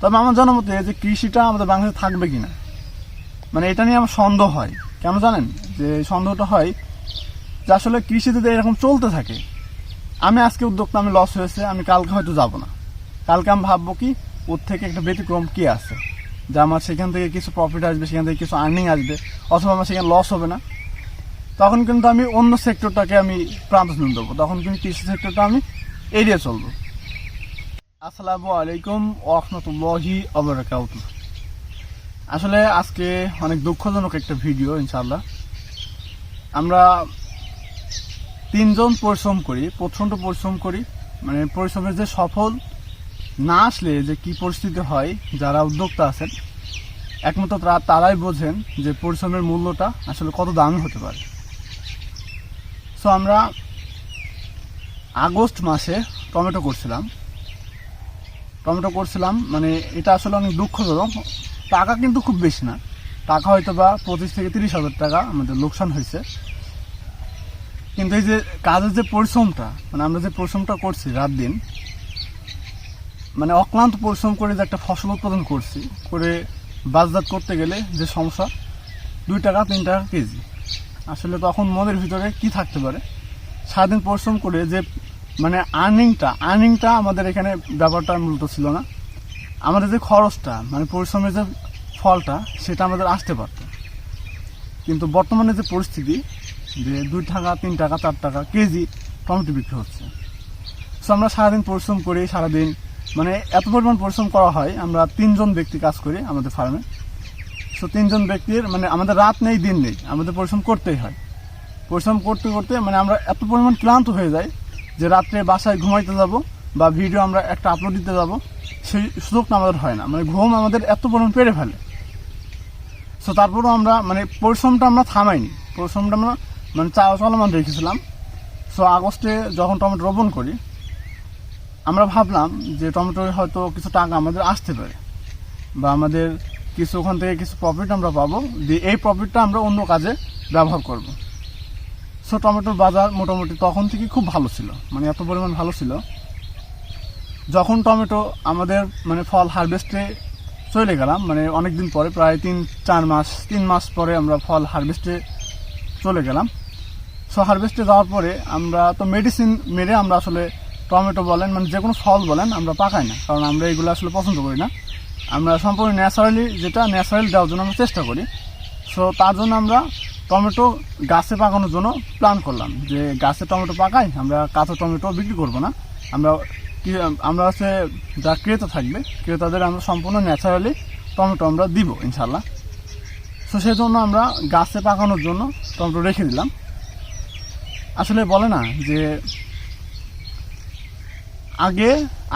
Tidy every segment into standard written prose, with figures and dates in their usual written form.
তবে আমার জানা মতে যে কৃষিটা আমাদের বাংলাদেশে থাকবে কিনা, মানে এটা নিয়ে আমার সন্দেহ হয়। কেন জানেন? যে সন্দেহটা হয় যে আসলে কৃষি যদি এরকম চলতে থাকে, আমি আজকে উদ্যোক্তা, আমি লস হয়েছে, আমি কালকে হয়তো যাব না। কালকে আমি ভাববো কি ওর থেকে একটা ব্যতিক্রম কি আছে, যে আমার সেখান থেকে কিছু প্রফিট আসবে, সেখান থেকে কিছু আর্নিং আসবে, অথবা আমার সেখানে লস হবে না। তখন কিন্তু আমি অন্য সেক্টরটাকে আমি প্রাধান্য দেবো, তখন কিন্তু কৃষি সেক্টরটা আমি এড়িয়ে চলবো। আসসালামু আলাইকুম ওয়া রাহমাতুল্লাহি ওয়া বারাকাতুহু। আসলে আজকে অনেক দুঃখজনক একটা ভিডিও। ইনশাআল্লাহ আমরা তিনজন পরিশ্রম করি, প্রচণ্ড পরিশ্রম করি, মানে পরিশ্রমের যে সফল না আসলে যে কি পরিস্থিতি হয়, যারা উদ্যোক্তা আছেন একমাত্র তারাই বোঝেন যে পরিশ্রমের মূল্যটা আসলে কত দামি হতে পারে। সো আমরা আগস্ট মাসে টমেটো করছিলাম, মানে এটা আসলে অনেক দুঃখজনক। টাকা কিন্তু খুব বেশি না, টাকা হয়তো বা 25 থেকে 30 হাজার টাকা আমাদের লোকসান হয়েছে। কিন্তু এই যে কাজের যে পরিশ্রমটা, মানে আমরা যে পরিশ্রমটা করছি রাত দিন, মানে অক্লান্ত পরিশ্রম করে যে একটা ফসল উৎপাদন করছি, করে বাজারজাত করতে গেলে যে সমস্যা, 2 টাকা 3 টাকা কেজি। আসলে তখন মনের ভিতরে কি থাকতে পারে? সারাদিন পরিশ্রম করে যে মানে আর্নিংটা আমাদের এখানে ব্যাপারটা মূলত ছিল না। আমাদের যে খরচটা, মানে পরিশ্রমের যে ফলটা, সেটা আমাদের আসতে পারত। কিন্তু বর্তমানে যে পরিস্থিতি, যে 2 টাকা 3 টাকা 4 টাকা কেজি টমেটো বিক্রি হচ্ছে। সো আমরা সারাদিন পরিশ্রম করি, সারাদিন মানে এত পরিমাণ পরিশ্রম করা হয়। আমরা 3 জন ব্যক্তি কাজ করি আমাদের ফার্মে। সো 3 জন ব্যক্তির মানে আমাদের রাত নেই দিন নেই, আমাদের পরিশ্রম করতেই হয়। পরিশ্রম করতে করতে মানে আমরা এত পরিমাণ ক্লান্ত হয়ে যাই যে রাত্রে বাসায় ঘুমাইতে যাব বা ভিডিও আমরা একটা আপলোড দিতে যাব, সেই সুযোগটা আমাদের হয় না, মানে ঘুম আমাদের এত পরিমাণ পেরে ফেলে। সো তারপরেও আমরা মানে পরিশ্রমটা আমরা থামাইনি, পরিশ্রমটা আমরা মানে চলমান রেখেছিলাম। সো আগস্টে যখন টমেটো রোপণ করি, আমরা ভাবলাম যে টমেটোর হয়তো কিছু টাকা আমাদের আসতে পারে, বা আমাদের কিছু ওখান থেকে কিছু প্রফিট আমরা পাবো, যে এই প্রফিটটা আমরা অন্য কাজে ব্যবহার করব। সো টমেটোর বাজার মোটামুটি তখন থেকে খুব ভালো ছিল, মানে এত পরিমাণ ভালো ছিল। যখন টমেটো আমাদের মানে ফল হারভেস্টে চলে গেলাম, মানে অনেকদিন পরে, প্রায় 3 মাস পরে আমরা ফল হারভেস্টে চলে গেলাম। সো হারভেস্টে যাওয়ার পরে আমরা তো মেডিসিন মেরে আমরা আসলে টমেটো বলেন, মানে যে কোনো ফল বলেন, আমরা পাকাই না, কারণ আমরা এগুলো আসলে পছন্দ করি না। আমরা সম্পূর্ণ ন্যাচারালি দেওয়ার জন্য আমরা চেষ্টা করি। সো তার জন্য আমরা টমেটো গাছে পাকানোর জন্য প্ল্যান করলাম, যে গাছে টমেটো পাকাই, আমরা কাঁচা টমেটো বিক্রি করব না। আমরা হচ্ছে যা ক্রেতা থাকবে, ক্রেতাদের আমরা সম্পূর্ণ ন্যাচারালি টমেটো আমরা দিব ইনশাল্লাহ। সো সেই জন্য আমরা গাছে পাকানোর জন্য টমেটো রেখে দিলাম। আসলে বলে না যে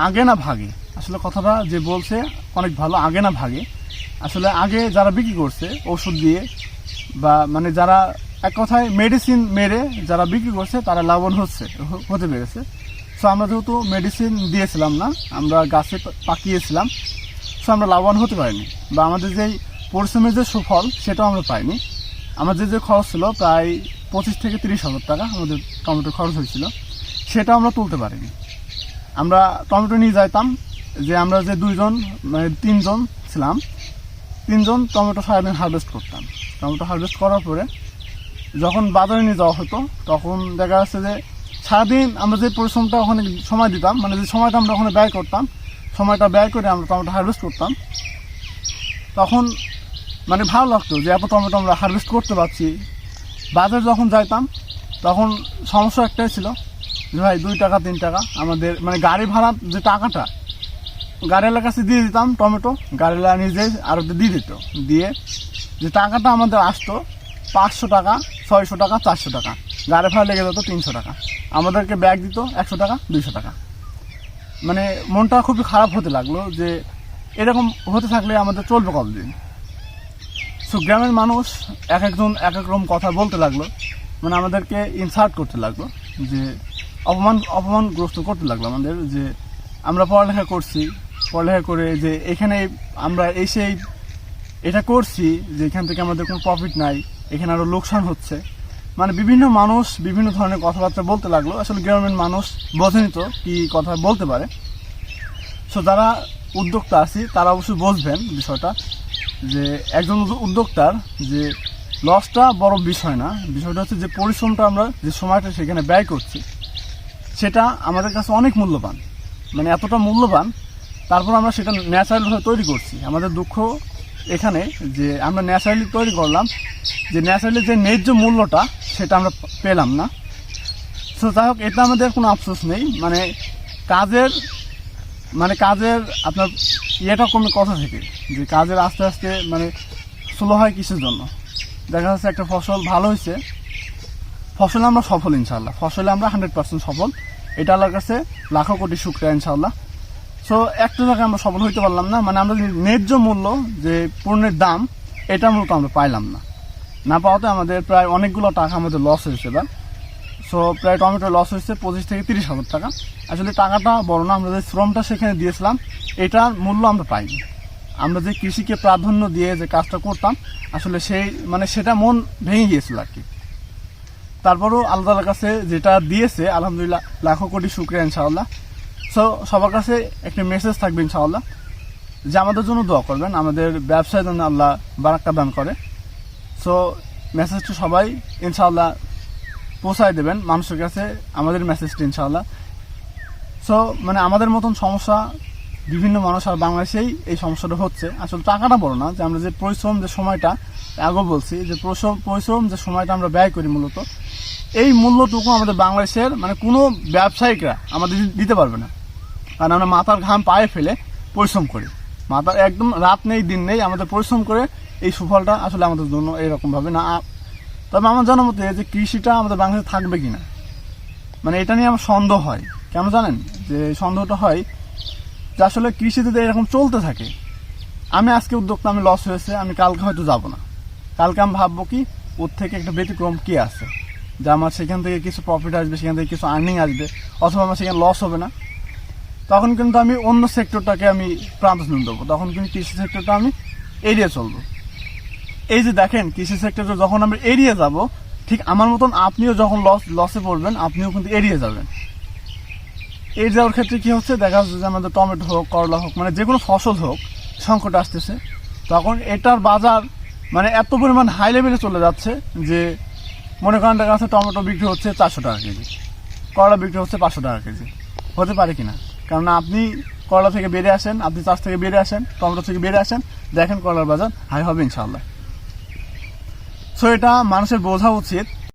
আগে না ভাগে, আসলে কথাটা যে বলছে অনেক ভালো, আগে না ভাগে। আসলে আগে যারা বিক্রি করছে ওষুধ দিয়ে, বা মানে যারা এক কথায় মেডিসিন মেরে যারা বিক্রি করছে, তারা লাভবান হতে পেরেছে। সো আমরা যেহেতু মেডিসিন দিয়েছিলাম না, আমরা গাছে পাকিয়েছিলাম, সো আমরা লাভবান হতে পারিনি, বা আমাদের যেই পরিশ্রমের যে সুফল সেটাও আমরা পাইনি। আমাদের যে খরচ ছিল প্রায় 25 থেকে 30 হাজার টাকা আমাদের টমেটো খরচ হয়েছিল, সেটাও আমরা তুলতে পারিনি। আমরা টমেটো নিয়ে যাইতাম, যে আমরা যে 2 জন মানে 3 জন ছিলাম, 3 জন টমেটো সারাদিন হারভেস্ট করতাম। টমেটো হারভেস্ট করার পরে যখন বাজারে নিয়ে যাওয়া হতো, তখন দেখা যাচ্ছে যে সারাদিন আমরা যে পরিশ্রমটা ওখানে সময় দিতাম, মানে যে সময়টা আমরা ওখানে ব্যয় করতাম, সময়টা ব্যয় করে আমরা টমেটো হারভেস্ট করতাম, তখন মানে ভালো লাগতো যে এত টমেটো আমরা হারভেস্ট করতে পারছি। বাজারে যখন যাইতাম, তখন সমস্যা একটাই ছিল যে ভাই 2 টাকা 3 টাকা আমাদের মানে গাড়ি ভাড়া যে টাকাটা গাড়িওয়ালার কাছে দিয়ে দিতাম, টমেটো গাড়িওয়ালা নিজে আরও দিয়ে দিত, দিয়ে যে টাকাটা আমাদের আসতো 500 টাকা 600 টাকা 400 টাকা, গাড়ি ভাড়া লেগে যেত 300 টাকা, আমাদেরকে ব্যাগ দিত 100 টাকা 200 টাকা। মানে মনটা খুবই খারাপ হতে লাগলো যে এরকম হতে থাকলে আমাদের চলবে কতদিন। সো গ্রামের মানুষ একজন এক এক রকম কথা বলতে লাগলো, মানে আমাদেরকে ইনসাল্ট করতে লাগলো, যে অপমানগ্রস্ত করতে লাগলো আমাদের, যে আমরা পড়ালেখা করছি, পড়ালেখা করে যে এখানে আমরা এসে এটা করছি, যে এখান থেকে আমাদের কোনো প্রফিট নাই, এখানে আরও লোকসান হচ্ছে, মানে বিভিন্ন মানুষ বিভিন্ন ধরনের কথাবার্তা বলতে লাগলো। আসলে গ্রামের মানুষ বোঝেনি তো কি কথা বলতে পারে। সো যারা উদ্যোক্তা আছি তারা অবশ্যই বুঝবেন বিষয়টা, যে একজন উদ্যোক্তার যে লসটা বড় বিষয় না, বিষয়টা হচ্ছে যে পরিশ্রমটা আমরা যে সময়টা সেখানে ব্যয় করছি সেটা আমাদের কাছে অনেক মূল্যবান, মানে এতটা মূল্যবান, তারপর আমরা সেটা ন্যাচারালভাবে তৈরি করছি। আমাদের দুঃখ এখানে যে আমরা ন্যাচারালি তৈরি করলাম, যে ন্যাচারালি যে ন্যায্য মূল্যটা সেটা আমরা পেলাম না। তো যাই হোক, এটা আমাদের কোনো আফসোস নেই, মানে কাজের আপনার ইয়েটা কমে কথা থেকে, যে কাজের আস্তে আস্তে মানে স্লো হয় কিসের জন্য, দেখা যাচ্ছে একটা ফসল ভালো হয়েছে, ফসলে আমরা সফল ইনশাল্লাহ, ফসলে আমরা 100% সফল, এটা আল্লাহর কাছে লাখো কোটি শুকরিয়া ইনশাল্লাহ। সো একটা জায়গায় আমরা সফল হইতে পারলাম না, মানে আমরা ন্যায্য মূল্য যে পণ্যের দাম এটা মূলত আমরা পাইলাম না পাওয়াতে আমাদের প্রায় অনেকগুলো টাকা আমাদের লস হয়েছে এবার। সো প্রায় টমেটো লস হয়েছে 25 থেকে 30 হাজার টাকা। আসলে টাকাটা বড় না, আমরা যে শ্রমটা সেখানে দিয়েছিলাম এটার মূল্য আমরা পাইনি। আমরা যে কৃষিকে প্রাধান্য দিয়ে যে কাজটা করতাম আসলে সেটা মন ভেঙে গিয়েছিল আর কি। তারপরও আল্লাহর কাছে যেটা দিয়েছে আলহামদুলিল্লাহ লাখো কোটি শুকরিয়া ইনশাআল্লাহ। সো সবার কাছে একটা মেসেজ থাকবে ইনশাআল্লাহ, যে আমাদের জন্য দোয়া করবেন, আমাদের ব্যবসায় যেন আল্লাহ বারাকা দান করে। সো মেসেজটা সবাই ইনশাআল্লাহ পৌঁছায় দেবেন মানুষের কাছে, আমাদের মেসেজটা ইনশাআল্লাহ। সো মানে আমাদের মতন সমস্যা বিভিন্ন মানুষ আর বাংলাদেশেই এই সমস্যাটা হচ্ছে। আসলে টাকাটা বড় না, যে আমরা যে পরিশ্রম যে সময়টা আগে বলছি, যে পরিশ্রম যে সময়টা আমরা ব্যয় করি মূলত, এই মূল্যটুকু আমাদের বাংলাদেশের মানে কোনো ব্যবসায়িকরা আমাদের দিতে পারবে না। কারণ আমরা মাথার ঘাম পায়ে ফেলে পরিশ্রম করি, মাথার একদম রাত নেই দিন নেই আমাদের পরিশ্রম করে এই সুফলটা আসলে আমাদের জন্য এরকমভাবে না। তবে আমার জানার মতে যে কৃষিটা আমাদের বাংলাদেশে থাকবে কিনা, মানে এটা নিয়ে আমার সন্দেহ হয়। কেন জানেন, যে সন্দেহটা হয় যে আসলে কৃষি যদি এরকম চলতে থাকে, আমি আজকে উদ্যোক্তা, আমি লস হয়েছে, আমি কালকে হয়তো যাব না, কালকে আমি ভাববো কি ওর থেকে একটা ব্যতিক্রম কি আছে, যে আমার সেখান থেকে কিছু প্রফিট আসবে, সেখান থেকে কিছু আর্নিং আসবে, অথবা আমার সেখানে লস হবে না। তখন কিন্তু আমি অন্য সেক্টরটাকে আমি প্রাধান্য দেবো, তখন কিন্তু কৃষি সেক্টরটা আমি এড়িয়ে চলবো। এই যে দেখেন কৃষি সেক্টরে যখন আমরা এড়িয়ে যাব, ঠিক আমার মতন আপনিও যখন লসে পড়বেন আপনিও কিন্তু এড়িয়ে যাবেন। এড়িয়ে যাওয়ার ক্ষেত্রে কি হচ্ছে, দেখা যাচ্ছে যে আমাদের টমেটো হোক, করলা হোক, মানে যে কোনো ফসল হোক সংকট আসতেছে, তখন এটার বাজার মানে এত পরিমাণ হাই লেভেলে চলে যাচ্ছে যে মনে করেন দেখা যাচ্ছে টমেটো বিক্রি হচ্ছে 400 টাকা কেজি, করলা বিক্রি হচ্ছে 500 টাকা কেজি। হতে পারে কিনা, কারণ আপনি করলা থেকে বেরিয়ে আসেন, আপনি চাষ থেকে বেরিয়ে আসেন, টমেটো থেকে বেরিয়ে আসেন, দেখেন করলার বাজার হাই হবে ইনশাআল্লাহ। সো এটা মানুষের বোঝা উচিত